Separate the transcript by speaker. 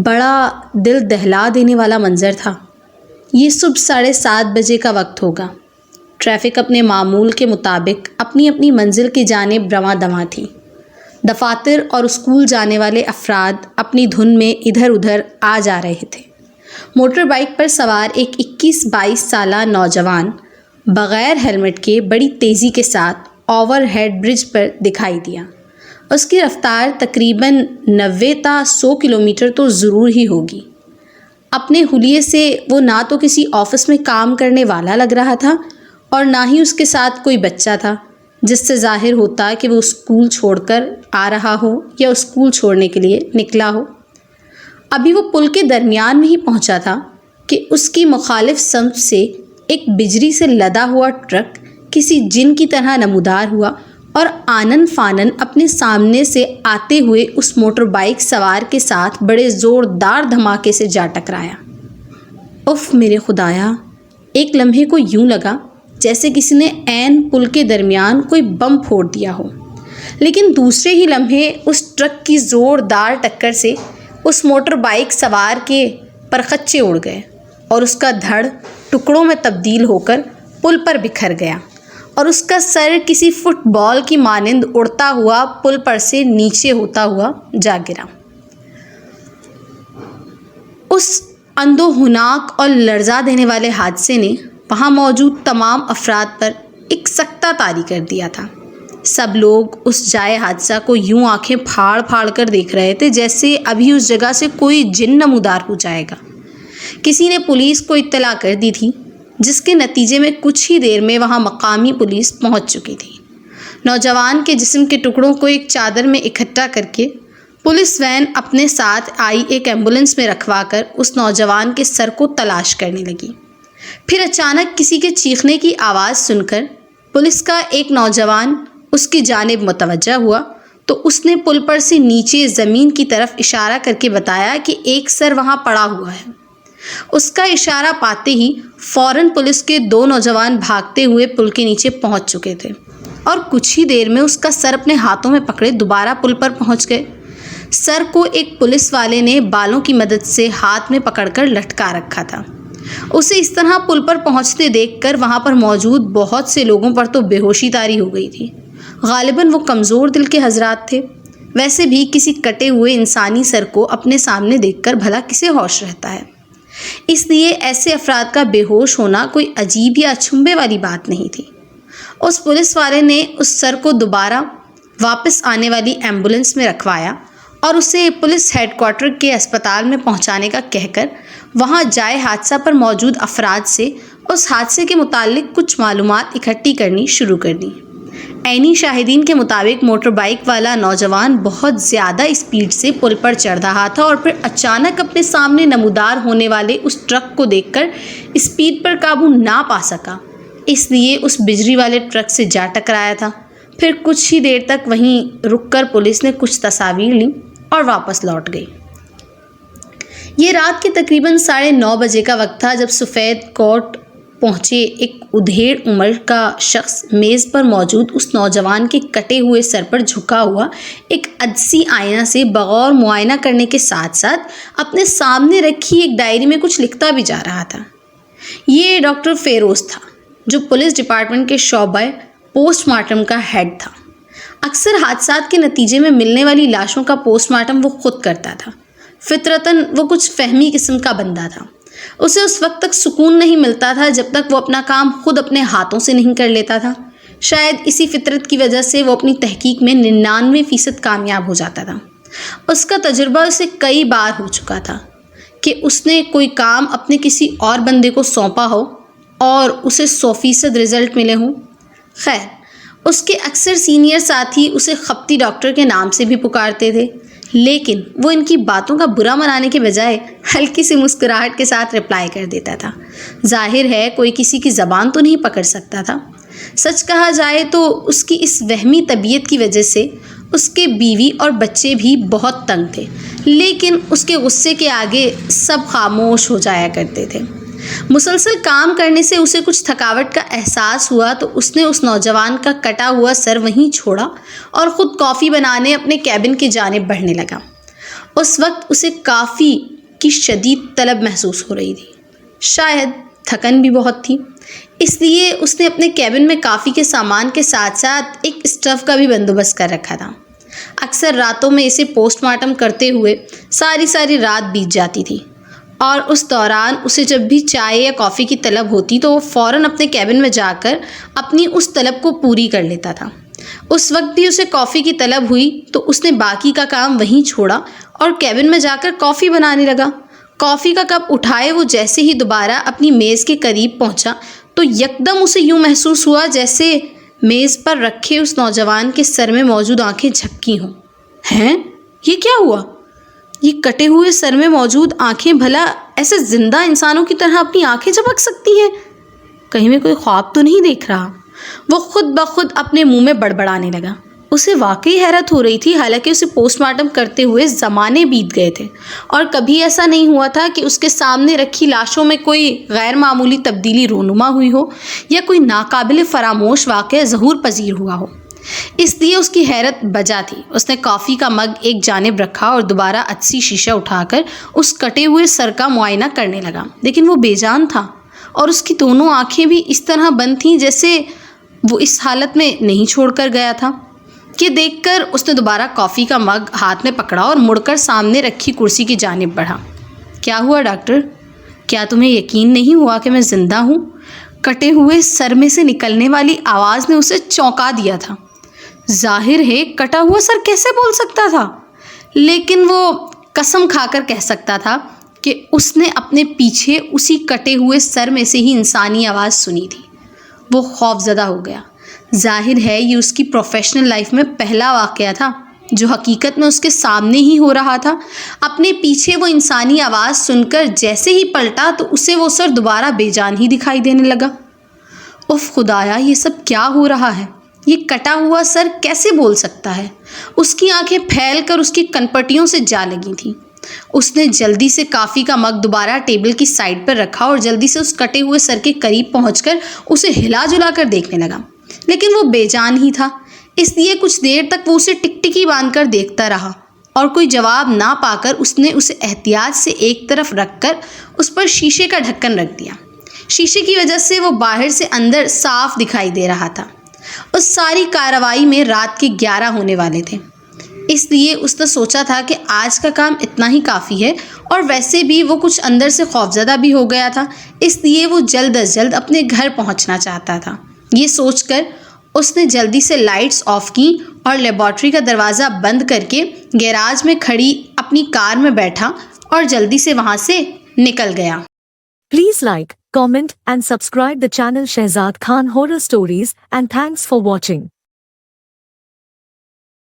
Speaker 1: بڑا دل دہلا دینے والا منظر تھا۔ یہ صبح 7:30 بجے کا وقت ہوگا۔ ٹریفک اپنے معمول کے مطابق اپنی اپنی منزل کی جانب رواں دواں تھی۔ دفاتر اور اسکول جانے والے افراد اپنی دھن میں ادھر ادھر آ جا رہے تھے۔ موٹر بائک پر سوار ایک 21-22 سالہ نوجوان بغیر ہیلمٹ کے بڑی تیزی کے ساتھ اوور ہیڈ برج پر دکھائی دیا۔ اس کی رفتار تقریباً 90 تا 100 کلومیٹر تو ضرور ہی ہوگی۔ اپنے حلیے سے وہ نہ تو کسی آفس میں کام کرنے والا لگ رہا تھا اور نہ ہی اس کے ساتھ کوئی بچہ تھا جس سے ظاہر ہوتا کہ وہ اسکول چھوڑ کر آ رہا ہو یا اسکول چھوڑنے کے لیے نکلا ہو۔ ابھی وہ پل کے درمیان میں ہی پہنچا تھا کہ اس کی مخالف سمت سے ایک بجری سے لدا ہوا ٹرک کسی جن کی طرح نمودار ہوا اور آنن فانن اپنے سامنے سے آتے ہوئے اس موٹر بائک سوار کے ساتھ بڑے زوردار دھماکے سے جا ٹکرایا۔ اف میرے خدایا! ایک لمحے کو یوں لگا جیسے کسی نے عین پل کے درمیان کوئی بم پھوڑ دیا ہو، لیکن دوسرے ہی لمحے اس ٹرک کی زوردار ٹکر سے اس موٹر بائک سوار کے پرخچے اڑ گئے اور اس کا دھڑ ٹکڑوں میں تبدیل ہو کر پل پر بکھر گیا اور اس کا سر کسی فٹ بال کی مانند اڑتا ہوا پل پر سے نیچے ہوتا ہوا جا گرا۔ اس اندو ہناک اور لرزا دینے والے حادثے نے وہاں موجود تمام افراد پر ایک سکتہ طاری کر دیا تھا۔ سب لوگ اس جائے حادثہ کو یوں آنکھیں پھاڑ پھاڑ کر دیکھ رہے تھے جیسے ابھی اس جگہ سے کوئی جن نمودار ہو جائے گا۔ کسی نے پولیس کو اطلاع کر دی تھی، جس کے نتیجے میں کچھ ہی دیر میں وہاں مقامی پولیس پہنچ چکی تھی۔ نوجوان کے جسم کے ٹکڑوں کو ایک چادر میں اکٹھا کر کے پولیس وین اپنے ساتھ آئی ایک ایمبولینس میں رکھوا کر اس نوجوان کے سر کو تلاش کرنے لگی۔ پھر اچانک کسی کے چیخنے کی آواز سن کر پولیس کا ایک نوجوان اس کی جانب متوجہ ہوا تو اس نے پل پر سے نیچے زمین کی طرف اشارہ کر کے بتایا کہ ایک سر وہاں پڑا ہوا ہے۔ اس کا اشارہ پاتے ہی فوراً پولیس کے 2 نوجوان بھاگتے ہوئے پل کے نیچے پہنچ چکے تھے اور کچھ ہی دیر میں اس کا سر اپنے ہاتھوں میں پکڑے دوبارہ پل پر پہنچ گئے۔ سر کو ایک پولیس والے نے بالوں کی مدد سے ہاتھ میں پکڑ کر لٹکا رکھا تھا۔ اسے اس طرح پل پر پہنچتے دیکھ کر وہاں پر موجود بہت سے لوگوں پر تو بے ہوشی طاری ہو گئی تھی۔ غالباً وہ کمزور دل کے حضرات تھے۔ ویسے بھی کسی کٹے ہوئے انسانی سر کو اپنے سامنے دیکھ کر بھلا کسے ہوش رہتا ہے؟ اس لیے ایسے افراد کا بے ہوش ہونا کوئی عجیب یا اچنبھے والی بات نہیں تھی۔ اس پولیس والے نے اس سر کو دوبارہ واپس آنے والی ایمبولینس میں رکھوایا اور اسے پولیس ہیڈ کوارٹر کے اسپتال میں پہنچانے کا کہہ کر وہاں جائے حادثہ پر موجود افراد سے اس حادثے کے متعلق کچھ معلومات اکٹھی کرنی شروع کر دی۔ عینی شاہدین کے مطابق موٹر بائک والا نوجوان بہت زیادہ اسپیڈ سے پل پر چڑھ رہا تھا اور پھر اچانک اپنے سامنے نمودار ہونے والے اس ٹرک کو دیکھ کر اسپیڈ پر قابو نہ پا سکا، اس لیے اس بجری والے ٹرک سے جا ٹکرایا تھا۔ پھر کچھ ہی دیر تک وہیں رک کر پولیس نے کچھ تصاویر لیں اور واپس لوٹ گئی۔ یہ رات کے تقریباً 9:30 بجے کا وقت تھا جب سفید کوٹ پہنچے ایک ادھیڑ عمر کا شخص میز پر موجود اس نوجوان کے کٹے ہوئے سر پر جھکا ہوا ایک عدسی آئینہ سے بغور معائنہ کرنے کے ساتھ ساتھ اپنے سامنے رکھی ایک ڈائری میں کچھ لکھتا بھی جا رہا تھا۔ یہ ڈاکٹر فیروز تھا، جو پولیس ڈپارٹمنٹ کے شعبہ پوسٹ مارٹم کا ہیڈ تھا۔ اکثر حادثات کے نتیجے میں ملنے والی لاشوں کا پوسٹ مارٹم وہ خود کرتا تھا۔ فطرتاً وہ کچھ فہمی قسم کا بندہ تھا۔ اسے اس وقت تک سکون نہیں ملتا تھا جب تک وہ اپنا کام خود اپنے ہاتھوں سے نہیں کر لیتا تھا۔ شاید اسی فطرت کی وجہ سے وہ اپنی تحقیق میں 99% کامیاب ہو جاتا تھا۔ اس کا تجربہ اسے کئی بار ہو چکا تھا کہ اس نے کوئی کام اپنے کسی اور بندے کو سونپا ہو اور اسے 100% رزلٹ ملے ہوں۔ خیر، اس کے اکثر سینئر ساتھی اسے خپتی ڈاکٹر کے نام سے بھی پکارتے تھے، لیکن وہ ان کی باتوں کا برا منانے کے بجائے ہلکی سی مسکراہٹ کے ساتھ رپلائی کر دیتا تھا۔ ظاہر ہے کوئی کسی کی زبان تو نہیں پکڑ سکتا تھا۔ سچ کہا جائے تو اس کی اس وہمی طبیعت کی وجہ سے اس کے بیوی اور بچے بھی بہت تنگ تھے، لیکن اس کے غصے کے آگے سب خاموش ہو جایا کرتے تھے۔ مسلسل کام کرنے سے اسے کچھ تھکاوٹ کا احساس ہوا تو اس نے اس نوجوان کا کٹا ہوا سر وہیں چھوڑا اور خود کافی بنانے اپنے کیبن کی جانب بڑھنے لگا۔ اس وقت اسے کافی کی شدید طلب محسوس ہو رہی تھی۔ شاید تھکن بھی بہت تھی، اس لیے اس نے اپنے کیبن میں کافی کے سامان کے ساتھ ساتھ ایک اسٹو کا بھی بندوبست کر رکھا تھا۔ اکثر راتوں میں اسے پوسٹ مارٹم کرتے ہوئے ساری رات بیت جاتی تھی، اور اس دوران اسے جب بھی چائے یا کافی کی طلب ہوتی تو وہ فوراً اپنے کیبن میں جا کر اپنی اس طلب کو پوری کر لیتا تھا۔ اس وقت بھی اسے کافی کی طلب ہوئی تو اس نے باقی کا کام وہیں چھوڑا اور کیبن میں جا کر کافی بنانے لگا۔ کافی کا کپ اٹھائے وہ جیسے ہی دوبارہ اپنی میز کے قریب پہنچا تو یکدم اسے یوں محسوس ہوا جیسے میز پر رکھے اس نوجوان کے سر میں موجود آنکھیں جھپکی ہوں۔ ہیں؟ یہ کیا ہوا؟ یہ کٹے ہوئے سر میں موجود آنکھیں بھلا ایسے زندہ انسانوں کی طرح اپنی آنکھیں جھپک سکتی ہیں؟ کہیں میں کوئی خواب تو نہیں دیکھ رہا؟ وہ خود بخود اپنے منہ میں بڑبڑانے لگا۔ اسے واقعی حیرت ہو رہی تھی، حالانکہ اسے پوسٹ مارٹم کرتے ہوئے زمانے بیت گئے تھے اور کبھی ایسا نہیں ہوا تھا کہ اس کے سامنے رکھی لاشوں میں کوئی غیر معمولی تبدیلی رونما ہوئی ہو یا کوئی ناقابل فراموش واقعہ ظہور پذیر ہوا ہو۔ اس لیے اس کی حیرت بجا تھی۔ اس نے کافی کا مگ ایک جانب رکھا اور دوبارہ عدسی شیشہ اٹھا کر اس کٹے ہوئے سر کا معائنہ کرنے لگا، لیکن وہ بے جان تھا اور اس کی دونوں آنکھیں بھی اس طرح بند تھیں جیسے وہ اس حالت میں نہیں چھوڑ کر گیا تھا۔ یہ دیکھ کر اس نے دوبارہ کافی کا مگ ہاتھ میں پکڑا اور مڑ کر سامنے رکھی کرسی کی جانب بڑھا۔ کیا ہوا ڈاکٹر؟ کیا تمہیں یقین نہیں ہوا کہ میں زندہ ہوں؟ کٹے ہوئے سر میں سے نکلنے والی آواز نے اسے چونکا دیا تھا۔ ظاہر ہے کٹا ہوا سر کیسے بول سکتا تھا، لیکن وہ قسم کھا کر کہہ سکتا تھا کہ اس نے اپنے پیچھے اسی کٹے ہوئے سر میں سے ہی انسانی آواز سنی تھی۔ وہ خوف زدہ ہو گیا۔ ظاہر ہے یہ اس کی پروفیشنل لائف میں پہلا واقعہ تھا جو حقیقت میں اس کے سامنے ہی ہو رہا تھا۔ اپنے پیچھے وہ انسانی آواز سن کر جیسے ہی پلٹا تو اسے وہ سر دوبارہ بے جان ہی دکھائی دینے لگا۔ اف خدایا، یہ سب کیا ہو رہا ہے؟ یہ کٹا ہوا سر کیسے بول سکتا ہے؟ اس کی آنکھیں پھیل کر اس کی کنپٹیوں سے جا لگی تھیں۔ اس نے جلدی سے کافی کا مگ دوبارہ ٹیبل کی سائڈ پر رکھا اور جلدی سے اس کٹے ہوئے سر کے قریب پہنچ کر اسے ہلا جلا کر دیکھنے لگا، لیکن وہ بے جان ہی تھا۔ اس لیے کچھ دیر تک وہ اسے ٹکٹکی باندھ کر دیکھتا رہا اور کوئی جواب نہ پا کر اس نے اسے احتیاط سے ایک طرف رکھ کر اس پر شیشے کا ڈھکن رکھ دیا۔ شیشے کی وجہ سے وہ باہر سے اندر صاف دکھائی دے رہا تھا۔ اس ساری کارروائی میں رات کے 11 ہونے والے تھے، اس لیے اس نے سوچا تھا کہ آج کا کام اتنا ہی کافی ہے، اور ویسے بھی وہ کچھ اندر سے خوفزدہ بھی ہو گیا تھا، اس لیے وہ جلد از جلد اپنے گھر پہنچنا چاہتا تھا۔ یہ سوچ کر اس نے جلدی سے لائٹس آف کی اور لیبارٹری کا دروازہ بند کر کے گیراج میں کھڑی اپنی کار میں بیٹھا اور جلدی سے وہاں سے نکل گیا۔
Speaker 2: Please like, comment and subscribe the channel Shehzad Khan Horror Stories, and thanks for watching.